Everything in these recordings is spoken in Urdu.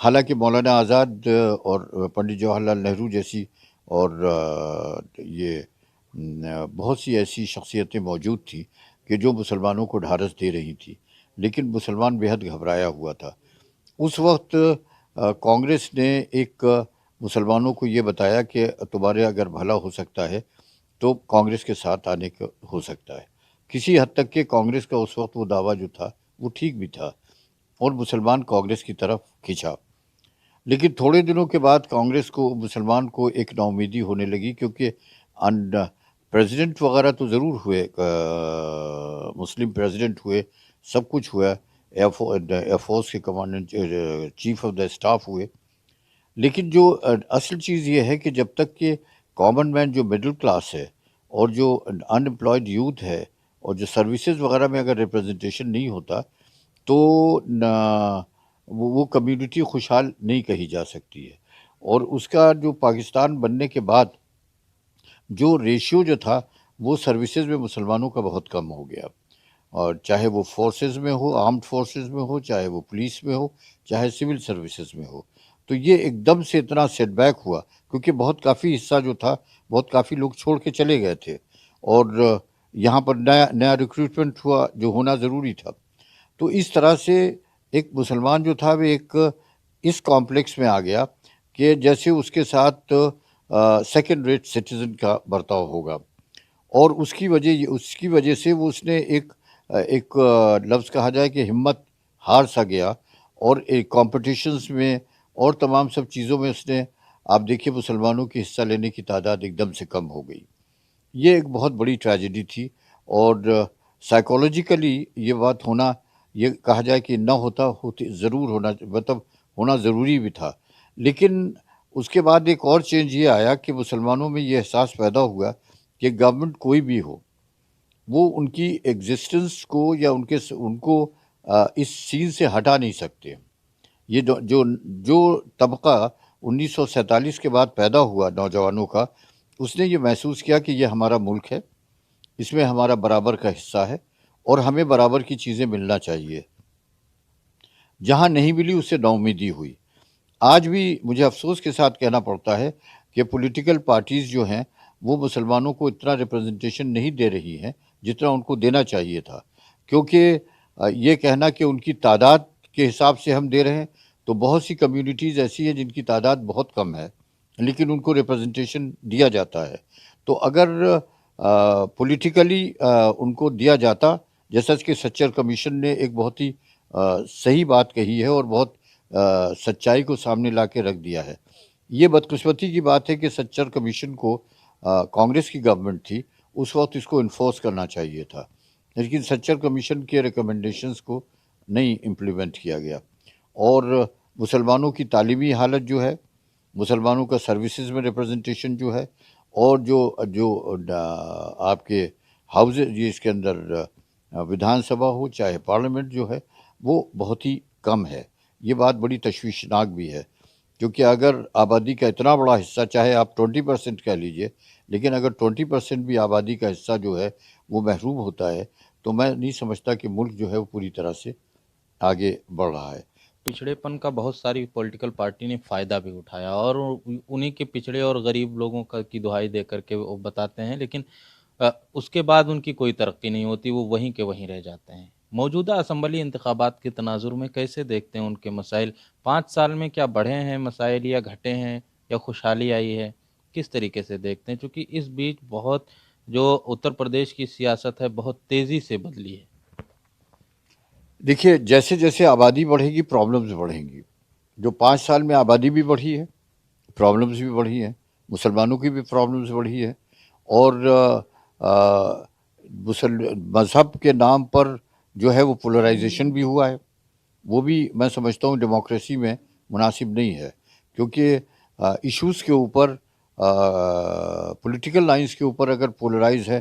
حالانکہ مولانا آزاد اور پنڈت جواہر لال نہرو جیسی اور یہ بہت سی ایسی شخصیتیں موجود تھیں کہ جو مسلمانوں کو ڈھارس دے رہی تھی، لیکن مسلمان بے حد گھبرایا ہوا تھا۔ اس وقت کانگریس نے ایک مسلمانوں کو یہ بتایا کہ تمہارے اگر بھلا ہو سکتا ہے تو کانگریس کے ساتھ آنے کا ہو سکتا ہے۔ کسی حد تک کہ کانگریس کا اس وقت وہ دعویٰ جو تھا وہ ٹھیک بھی تھا اور مسلمان کانگریس کی طرف کھینچا۔ لیکن تھوڑے دنوں کے بعد کانگریس کو مسلمان کو ایک نا امیدی ہونے لگی، کیونکہ پریزیڈنٹ وغیرہ تو ضرور ہوئے، مسلم پریزیڈنٹ ہوئے، سب کچھ ہوا، ایئر فورس کے commandant, chief of the staff ہوئے، لیکن جو اصل چیز یہ ہے کہ جب تک کہ کامن مین جو مڈل کلاس ہے اور جو ان امپلائڈ یوتھ ہے اور جو سروسز وغیرہ میں اگر ریپرزنٹیشن نہیں ہوتا تو وہ کمیونٹی خوشحال نہیں کہی جا سکتی ہے۔ اور اس کا جو پاکستان بننے کے بعد جو ریشیو جو تھا وہ سروسز میں مسلمانوں کا بہت کم ہو گیا، اور چاہے وہ فورسز میں ہو، آرمڈ فورسز میں ہو، چاہے وہ پولیس میں ہو، چاہے سول سروسز میں ہو۔ تو یہ ایک دم سے اتنا سیٹ بیک ہوا، کیونکہ بہت کافی حصہ جو تھا، بہت کافی لوگ چھوڑ کے چلے گئے تھے، اور یہاں پر نیا ریکروٹمنٹ ہوا جو ہونا ضروری تھا۔ تو اس طرح سے ایک مسلمان جو تھا وہ ایک اس کامپلیکس میں آ گیا کہ جیسے اس کے ساتھ سیکنڈ ریٹ سٹیزن کا برتاؤ ہوگا، اور اس کی وجہ سے اس نے ایک لفظ کہا جائے کہ ہمت ہار سا گیا، اور ایک کمپٹیشنز میں اور تمام سب چیزوں میں اس نے، آپ دیکھیے مسلمانوں کی حصہ لینے کی تعداد ایک دم سے کم ہو گئی۔ یہ ایک بہت بڑی ٹریجڈی تھی، اور سائیکولوجیکلی یہ بات ہونا، یہ کہا جائے کہ نہ ہوتی ضرور ہونا، مطلب ہونا ضروری بھی تھا، لیکن اس کے بعد ایک اور چینج یہ آیا کہ مسلمانوں میں یہ احساس پیدا ہوا کہ گورنمنٹ کوئی بھی ہو، وہ ان کی ایگزسٹنس کو یا ان کو اس سین سے ہٹا نہیں سکتے۔ یہ جو طبقہ 1947 کے بعد پیدا ہوا نوجوانوں کا، اس نے یہ محسوس کیا کہ یہ ہمارا ملک ہے، اس میں ہمارا برابر کا حصہ ہے، اور ہمیں برابر کی چیزیں ملنا چاہیے۔ جہاں نہیں ملی اس سے نا امیدی ہوئی۔ آج بھی مجھے افسوس کے ساتھ کہنا پڑتا ہے کہ پولیٹیکل پارٹیز جو ہیں وہ مسلمانوں کو اتنا ریپرزنٹیشن نہیں دے رہی ہیں جتنا ان کو دینا چاہیے تھا، کیونکہ یہ کہنا کہ ان کی تعداد کے حساب سے ہم دے رہے ہیں، تو بہت سی کمیونٹیز ایسی ہیں جن کی تعداد بہت کم ہے لیکن ان کو ریپرزنٹیشن دیا جاتا ہے۔ تو اگر پولیٹیکلی ان کو دیا جاتا، جیسا کہ سچر کمیشن نے ایک بہت ہی صحیح بات کہی ہے اور بہت سچائی کو سامنے لا کے رکھ دیا ہے۔ یہ بدقسمتی کی بات ہے کہ سچر کمیشن کو کانگریس کی گورنمنٹ تھی، اس وقت اس کو انفورس کرنا چاہیے تھا، لیکن سچر کمیشن کے ریکمنڈیشنز کو نہیں امپلیمنٹ کیا گیا، اور مسلمانوں کی تعلیمی حالت جو ہے، مسلمانوں کا سروسز میں ریپرزنٹیشن جو ہے، اور جو آپ کے ہاؤز اس کے اندر ودھان سبھا ہو چاہے پارلیمنٹ جو ہے، وہ بہت ہی کم ہے۔ یہ بات بڑی تشویشناک بھی ہے، کیونکہ اگر آبادی کا اتنا بڑا حصہ، چاہے آپ 20% کہہ لیجئے، لیکن اگر 20% بھی آبادی کا حصہ جو ہے وہ محروم ہوتا ہے، تو میں نہیں سمجھتا کہ ملک جو ہے وہ پوری طرح سے آگے بڑھ رہا ہے۔ پچھڑے پن کا بہت ساری پولیٹیکل پارٹی نے فائدہ بھی اٹھایا، اور انہی کے پچھڑے اور غریب لوگوں کی دہائی دے کر کے وہ بتاتے ہیں، لیکن اس کے بعد ان کی کوئی ترقی نہیں ہوتی، وہ وہیں کے وہیں رہ جاتے ہیں۔ موجودہ اسمبلی انتخابات کے تناظر میں کیسے دیکھتے ہیں ان کے مسائل؟ 5 سال میں کیا بڑھے ہیں مسائل یا گھٹے ہیں یا خوشحالی آئی ہے؟ کس طریقے سے دیکھتے ہیں؟ چونکہ اس بیچ بہت جو اتر پردیش کی سیاست ہے بہت تیزی سے بدلی ہے۔ دیکھیے، جیسے جیسے آبادی بڑھے گی پرابلمز بڑھیں گی۔ جو 5 سال میں آبادی بھی بڑھی ہے، پرابلمز بھی بڑھی ہیں، مسلمانوں کی بھی پرابلمز بڑھی ہے، اور مذہب کے نام پر جو ہے وہ پولرائزیشن بھی ہوا ہے، وہ بھی میں سمجھتا ہوں ڈیموکریسی میں مناسب نہیں ہے، کیونکہ ایشوز کے اوپر، پولیٹیکل لائنز کے اوپر اگر پولرائز ہے،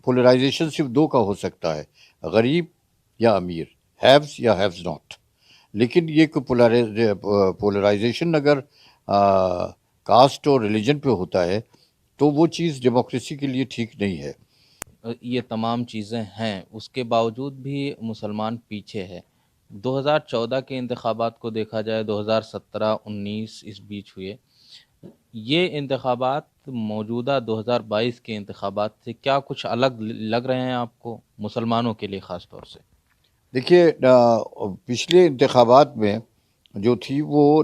پولرائزیشن صرف دو کا ہو سکتا ہے، غریب یا امیر، ہیوز یا ہیوز ناٹ، لیکن یہ پولرائزیشن اگر کاسٹ اور ریلیجن پہ ہوتا ہے تو وہ چیز ڈیموکریسی کے لیے ٹھیک نہیں ہے۔ یہ تمام چیزیں ہیں، اس کے باوجود بھی مسلمان پیچھے ہے۔ 2014 کے انتخابات کو دیکھا جائے، 2017-19 اس بیچ ہوئے، یہ انتخابات موجودہ 2022 کے انتخابات سے کیا کچھ الگ لگ رہے ہیں آپ کو، مسلمانوں کے لیے خاص طور سے؟ دیکھیے پچھلے انتخابات میں جو تھی وہ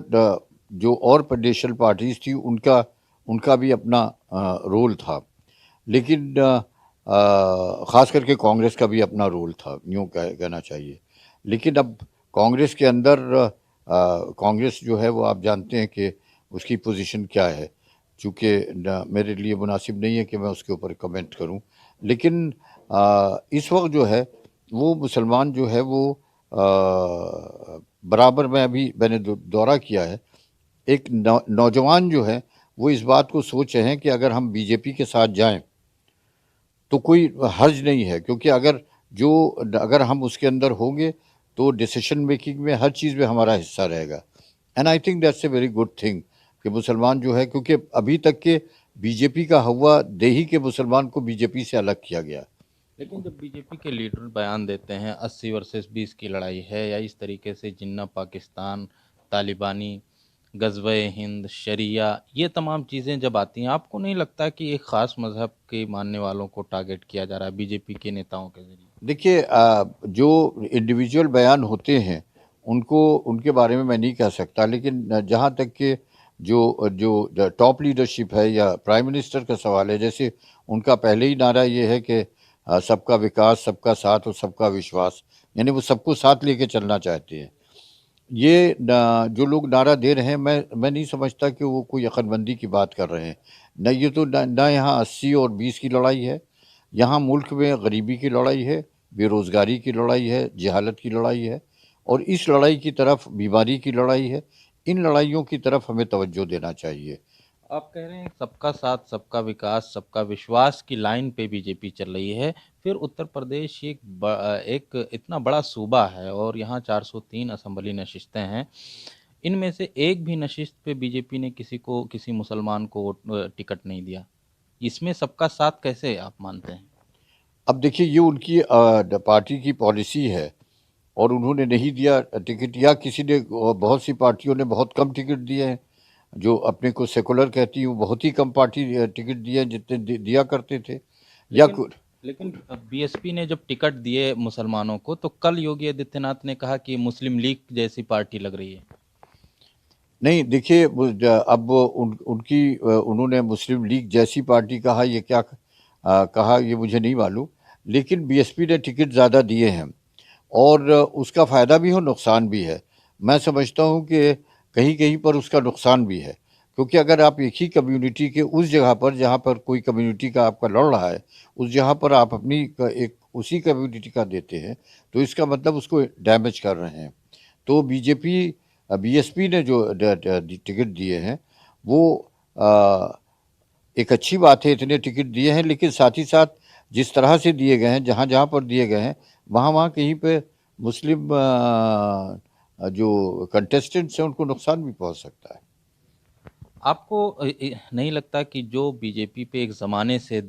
جو اور پولیٹیشل پارٹیز تھی ان کا بھی اپنا رول تھا، لیکن خاص کر کے کانگریس کا بھی اپنا رول تھا، یوں کہنا چاہیے۔ لیکن اب کانگریس کے اندر کانگریس جو ہے وہ آپ جانتے ہیں کہ اس کی پوزیشن کیا ہے، چونکہ میرے لیے مناسب نہیں ہے کہ میں اس کے اوپر کمنٹ کروں، لیکن اس وقت جو ہے وہ مسلمان جو ہے وہ برابر میں نے دورہ کیا ہے، ایک نوجوان جو ہے وہ اس بات کو سوچ رہے ہیں کہ اگر ہم بی جے پی کے ساتھ جائیں تو کوئی حرج نہیں ہے، کیونکہ اگر ہم اس کے اندر ہوں گے تو ڈیسیشن میکنگ میں ہر چیز میں ہمارا حصہ رہے گا، and I think that's a very good thing کہ مسلمان جو ہے، کیونکہ ابھی تک کے بی جے پی کا ہوا دیہی کے مسلمان کو بی جے پی سے الگ کیا گیا۔ لیکن جب بی جے پی کے لیڈر بیان دیتے ہیں 80 ورسز 20 کی لڑائی ہے، یا اس طریقے سے جنہ پاکستان، طالبانی، غزوہ ہند، شریعہ، یہ تمام چیزیں جب آتی ہیں، آپ کو نہیں لگتا کہ ایک خاص مذہب کے ماننے والوں کو ٹارگٹ کیا جا رہا ہے بی جے پی کے نیتاؤں کے ذریعے؟ دیکھیے جو انڈیویجول بیان ہوتے ہیں ان کے بارے میں نہیں کہہ سکتا، لیکن جہاں تک کہ جو ٹاپ لیڈرشپ ہے یا پرائم منسٹر کا سوال ہے، جیسے ان کا پہلے ہی نعرہ یہ ہے کہ سب کا وکاس، سب کا ساتھ اور سب کا وشواس، یعنی وہ سب کو ساتھ لے کے چلنا چاہتے ہیں۔ یہ جو لوگ نعرہ دے رہے ہیں، میں نہیں سمجھتا کہ وہ کوئی عقل مندی کی بات کر رہے ہیں۔ نہ یہاں 80 اور 20 کی لڑائی ہے، یہاں ملک میں غریبی کی لڑائی ہے، بے روزگاری کی لڑائی ہے، جہالت کی لڑائی ہے، اور اس لڑائی کی طرف بیماری کی لڑائی ہے۔ ان لڑائیوں کی طرف ہمیں توجہ دینا چاہیے۔ آپ کہہ رہے ہیں سب کا ساتھ، سب کا وکاس، سب کا وشواس کی لائن پہ بی جے پی چل رہی ہے، پھر اتر پردیش ایک اتنا بڑا صوبہ ہے اور یہاں 403 اسمبلی نشستیں ہیں، ان میں سے ایک بھی نشست پہ بی جے پی نے کسی مسلمان کو ٹکٹ نہیں دیا، اس میں سب کا ساتھ کیسے آپ مانتے ہیں؟ اب دیکھیے یہ ان کی پارٹی کی پالیسی ہے، اور انہوں نے نہیں دیا ٹکٹ، یا کسی نے بہت سی پارٹیوں نے بہت کم ٹکٹ دیے ہیں، جو اپنے کو سیکولر کہتی ہیں وہ بہت ہی کم پارٹی ٹکٹ دیے ہیں جتنے دیا کرتے تھے، یا لیکن بی ایس پی نے جب ٹکٹ دیے مسلمانوں کو، تو کل یوگی آدتیہ ناتھ نے کہا کہ مسلم لیگ جیسی پارٹی لگ رہی ہے۔ نہیں دیکھیے اب انہوں نے مسلم لیگ جیسی پارٹی کہا، یہ کیا کہا یہ مجھے نہیں معلوم، لیکن بی ایس پی نے ٹکٹ زیادہ دیے ہیں، اور اس کا فائدہ بھی ہو نقصان بھی ہے۔ میں سمجھتا ہوں کہ کہیں کہیں پر اس کا نقصان بھی ہے، کیونکہ اگر آپ ایک ہی کمیونٹی کے اس جگہ پر جہاں پر کوئی کمیونٹی کا آپ کا لڑ رہا ہے، اس جگہ پر آپ اپنی اسی کمیونٹی کا دیتے ہیں، تو اس کا مطلب اس کو ڈیمیج کر رہے ہیں۔ تو بی ایس پی نے جو ٹکٹ دیے ہیں وہ ایک اچھی بات ہے، اتنے ٹکٹ دیے ہیں، لیکن ساتھ ہی ساتھ جس طرح سے دیے گئے ہیں، جہاں جہاں پر دیے گئے ہیں، وہاں کہیں پہ مسلم جو کنٹیسٹنٹس ہیں ان کو نقصان بھی پہنچ سکتا ہے۔ آپ کو نہیں لگتا کہ جو بی جے پی پہ ایک زمانے سے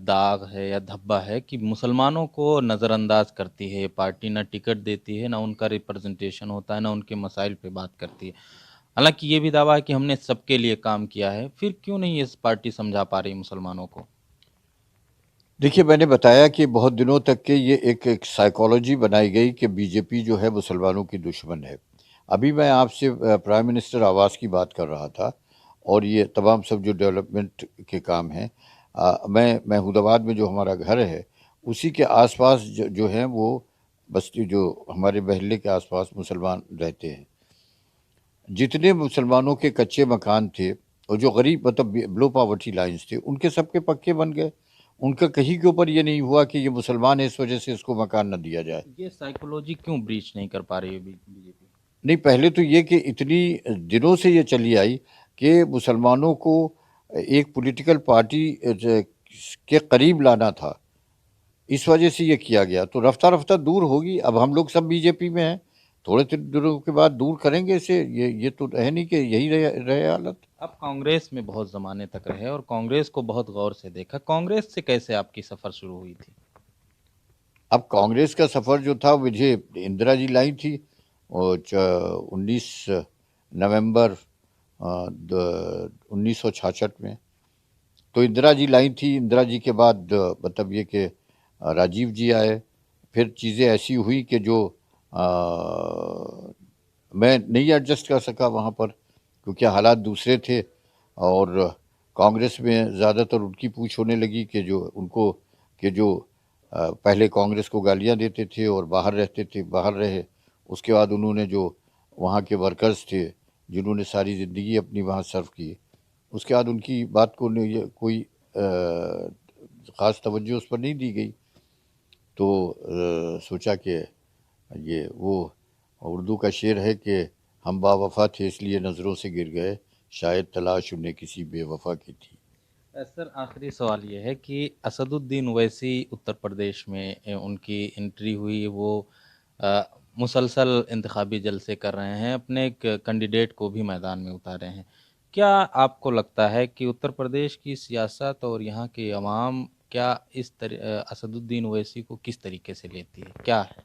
داغ ہے یا دھبا ہے کہ مسلمانوں کو نظر انداز کرتی ہے یہ پارٹی، نہ ٹکٹ دیتی ہے، نہ ان کا ریپرزنٹیشن ہوتا ہے، نہ ان کے مسائل پہ بات کرتی ہے، حالانکہ یہ بھی دعویٰ ہے کہ ہم نے سب کے لیے کام کیا ہے، پھر کیوں نہیں یہ پارٹی سمجھا پا رہی مسلمانوں کو؟ دیکھیے میں نے بتایا کہ بہت دنوں تک کہ یہ ایک سائیکالوجی بنائی گئی کہ بی جے پی جو ہے مسلمانوں کی دشمن ہے۔ ابھی میں آپ سے پرائم منسٹر آواس کی بات کر رہا تھا، اور یہ تمام سب جو ڈیولپمنٹ کے کام ہیں، میں محمود آباد میں جو ہمارا گھر ہے اسی کے آس پاس جو ہیں وہ بستی، جو ہمارے محلے کے آس پاس مسلمان رہتے ہیں، جتنے مسلمانوں کے کچے مکان تھے اور جو غریب مطلب بلو پاورٹی لائنز تھے، ان کے سب کے پکے بن گئے۔ ان کا کہیں کے اوپر یہ نہیں ہوا کہ یہ مسلمان ہے اس وجہ سے اس کو مکان نہ دیا جائے۔ یہ سائیکولوجی کیوں بریچ نہیں کر پا رہی ہے بی جے پی؟ نہیں، پہلے تو یہ کہ اتنی دنوں سے یہ چلی آئی کہ مسلمانوں کو ایک پولیٹیکل پارٹی کے قریب لانا تھا، اس وجہ سے یہ کیا گیا، تو رفتہ رفتہ دور ہوگی۔ اب ہم لوگ سب بی جے پی میں ہیں، تھوڑے دنوں کے بعد دور کریں گے اسے، یہ تو ہے نہیں کہ یہی رہے حالت۔ اب کانگریس میں بہت زمانے تک رہے اور کانگریس کو بہت غور سے دیکھا، کانگریس سے کیسے آپ کی سفر شروع ہوئی تھی؟ اب کانگریس کا سفر جو تھا، مجھے اندرا جی لائی تھی، 19 نومبر 1966 میں. تو اندرا جی لائی تھی. اندرا جی کے بعد مطلب یہ کہ راجیو جی آئے. پھر چیزیں ایسی ہوئی کہ جو میں نہیں ایڈجسٹ کر سکا وہاں پر، کیونکہ حالات دوسرے تھے. اور کانگریس میں زیادہ تر ان کی پوچھ ہونے لگی کہ جو ان کو کہ جو پہلے کانگریس کو گالیاں دیتے تھے اور باہر رہتے تھے، باہر رہے. اس کے بعد انہوں نے جو وہاں کے ورکرز تھے جنہوں نے ساری زندگی اپنی وہاں سرو کی، اس کے بعد ان کی بات کو کوئی خاص توجہ اس پر نہیں دی گئی. تو سوچا کہ یہ وہ اردو کا شعر ہے کہ ہم با وفا تھے اس لیے نظروں سے گر گئے، شاید تلاش انہیں کسی بے وفا کی تھی. سر آخری سوال یہ ہے کہ اسد الدین اویسی اتر پردیش میں ان کی انٹری ہوئی، وہ مسلسل انتخابی جلسے کر رہے ہیں، اپنے ایک کینڈیڈیٹ کو بھی میدان میں اتارے ہیں. کیا آپ کو لگتا ہے کہ اتر پردیش کی سیاست اور یہاں کے عوام کیا اسد الدین اویسی کو کس طریقے سے لیتی ہے؟ کیا ہے؟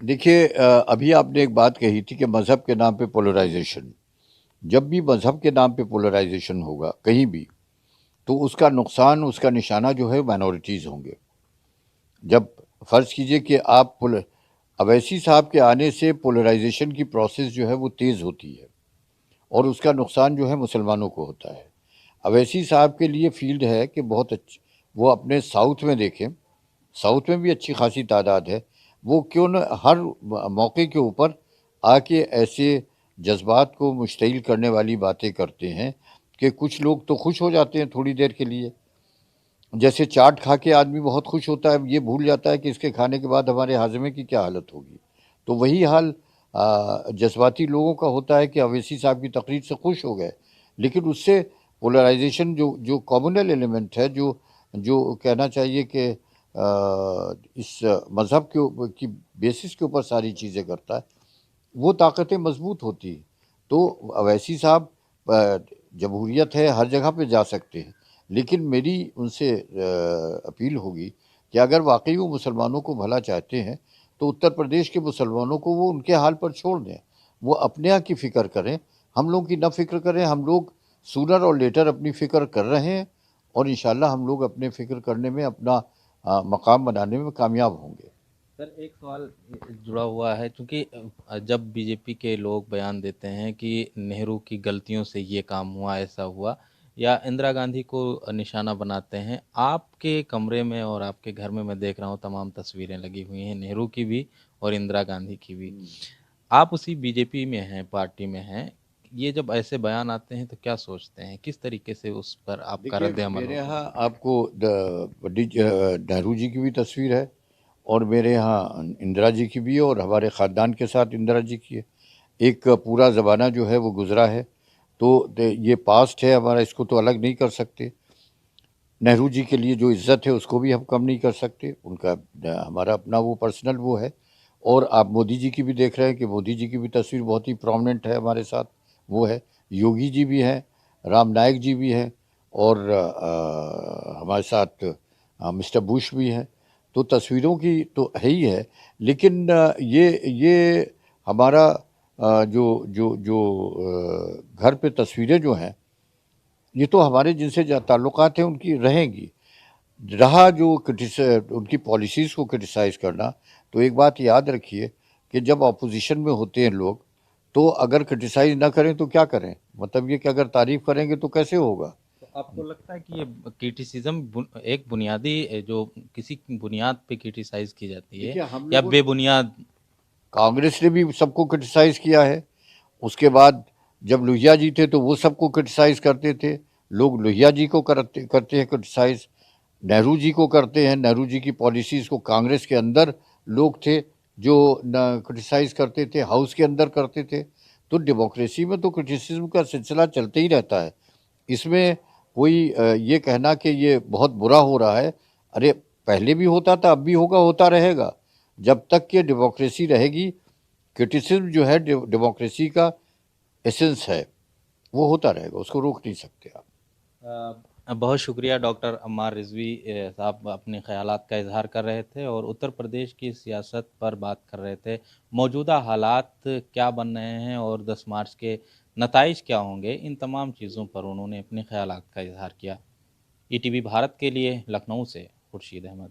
دیکھیے، ابھی آپ نے ایک بات کہی تھی کہ مذہب کے نام پہ پولرائزیشن. جب بھی مذہب کے نام پہ پولرائزیشن ہوگا کہیں بھی، تو اس کا نقصان، اس کا نشانہ جو ہے مائنورٹیز ہوں گے. جب فرض کیجئے کہ آپ اویسی صاحب کے آنے سے پولرائزیشن کی پروسیس جو ہے وہ تیز ہوتی ہے، اور اس کا نقصان جو ہے مسلمانوں کو ہوتا ہے. اویسی صاحب کے لیے فیلڈ ہے کہ بہت اچھی، وہ اپنے ساؤتھ میں دیکھیں، ساؤتھ میں بھی اچھی خاصی تعداد ہے. وہ کیوں نہ ہر موقع کے اوپر آ کے ایسے جذبات کو مشتعل کرنے والی باتیں کرتے ہیں کہ کچھ لوگ تو خوش ہو جاتے ہیں تھوڑی دیر کے لیے. جیسے چاٹ کھا کے آدمی بہت خوش ہوتا ہے، یہ بھول جاتا ہے کہ اس کے کھانے کے بعد ہمارے ہاضمے کی کیا حالت ہوگی. تو وہی حال جذباتی لوگوں کا ہوتا ہے کہ اویسی صاحب کی تقریر سے خوش ہو گئے، لیکن اس سے پولرائزیشن جو کامنل ایلیمنٹ ہے، جو کہنا چاہیے کہ اس مذہب کی بیسس کے اوپر ساری چیزیں کرتا ہے، وہ طاقتیں مضبوط ہوتی ہیں. تو اویسی صاحب جمہوریت ہے، ہر جگہ پہ جا سکتے ہیں، لیکن میری ان سے اپیل ہوگی کہ اگر واقعی وہ مسلمانوں کو بھلا چاہتے ہیں تو اتر پردیش کے مسلمانوں کو وہ ان کے حال پر چھوڑ دیں، وہ اپنے یہاں کی فکر کریں، ہم لوگ کی نہ فکر کریں. ہم لوگ سونر اور لیٹر اپنی فکر کر رہے ہیں، اور انشاءاللہ ہم لوگ اپنے فکر کرنے میں، اپنا مقام بنانے میں کامیاب ہوں گے. سر ایک سوال جڑا ہوا ہے، چونکہ جب بی جے پی کے لوگ بیان دیتے ہیں کہ نہرو کی غلطیوں سے یہ کام ہوا، ایسا ہوا، یا اندرا گاندھی کو نشانہ بناتے ہیں، آپ کے کمرے میں اور آپ کے گھر میں میں دیکھ رہا ہوں تمام تصویریں لگی ہوئی ہیں، نہرو کی بھی اور اندرا گاندھی کی بھی. آپ اسی بی جے پی میں ہیں، پارٹی میں ہیں، یہ جب ایسے بیان آتے ہیں تو کیا سوچتے ہیں، کس طریقے سے اس پر آپ کا دیکھیے، رد عمل میرے ہوتا ہے؟ یہاں آپ کو نہرو جی کی بھی تصویر ہے، اور میرے یہاں اندرا جی کی بھی ہے، اور ہمارے خاندان کے ساتھ اندرا جی کی ہے. ایک پورا زمانہ جو ہے وہ گزرا ہے، تو یہ پاسٹ ہے ہمارا، اس کو تو الگ نہیں کر سکتے. نہرو جی کے لیے جو عزت ہے اس کو بھی ہم کم نہیں کر سکتے، ان کا ہمارا اپنا وہ پرسنل وہ ہے. اور آپ مودی جی کی بھی دیکھ رہے ہیں کہ مودی جی کی بھی تصویر بہت ہی پرومننٹ ہے ہمارے ساتھ، وہ ہے. یوگی جی بھی ہیں، رام نائک جی بھی ہیں، اور ہمارے ساتھ مسٹر بش بھی ہیں. تو تصویروں کی تو ہے ہی ہے، لیکن یہ ہمارا جو جو جو گھر پہ تصویریں جو ہیں، یہ تو ہمارے جن سے تعلقات ہیں ان کی رہیں گی. رہا جو ان کی پالیسیز کو کرٹیسائز کرنا، تو ایک بات یاد رکھیے کہ جب اپوزیشن میں ہوتے ہیں لوگ، تو اگر کرٹیسائز نہ کریں تو کیا کریں؟ مطلب یہ کہ اگر تعریف کریں گے تو کیسے ہوگا؟ تو آپ کو لگتا ہے کہ یہ کرٹیسزم ایک بنیادی جو کسی بنیاد پہ کرٹیسائز کی جاتی ہے، دیکھیے، ہم یا لوگوں بے بنیاد؟ کانگریس نے بھی سب کو کرٹیسائز کیا ہے. اس کے بعد جب لوہیا جی تھے تو وہ سب کو کرٹیسائز کرتے تھے. لوگ لوہیا جی کو کرتے ہیں کرٹیسائز، نہرو جی کو کرتے ہیں. نہرو جی کی پالیسیز کو کانگریس کے اندر لوگ تھے جو کرٹیسائز کرتے تھے، ہاؤس کے اندر کرتے تھے. تو ڈیموکریسی میں تو کرٹیسزم کا سلسلہ چلتے ہی رہتا ہے. اس میں کوئی یہ کہنا کہ یہ بہت برا ہو رہا ہے، ارے پہلے بھی ہوتا تھا، اب بھی ہوگا، ہوتا رہے گا. جب تک کہ ڈیموکریسی رہے گی، کرٹیسزم جو ہے ڈیموکریسی کا ایسنس ہے، وہ ہوتا رہے گا، اس کو روک نہیں سکتے آپ. بہت شکریہ ڈاکٹر عمار رضوی صاحب اپنے خیالات کا اظہار کر رہے تھے اور اتر پردیش کی سیاست پر بات کر رہے تھے. موجودہ حالات کیا بن رہے ہیں اور 10 مارچ کے نتائج کیا ہوں گے، ان تمام چیزوں پر انہوں نے اپنے خیالات کا اظہار کیا. ETV بھارت کے لیے لکھنؤ سے خورشید احمد.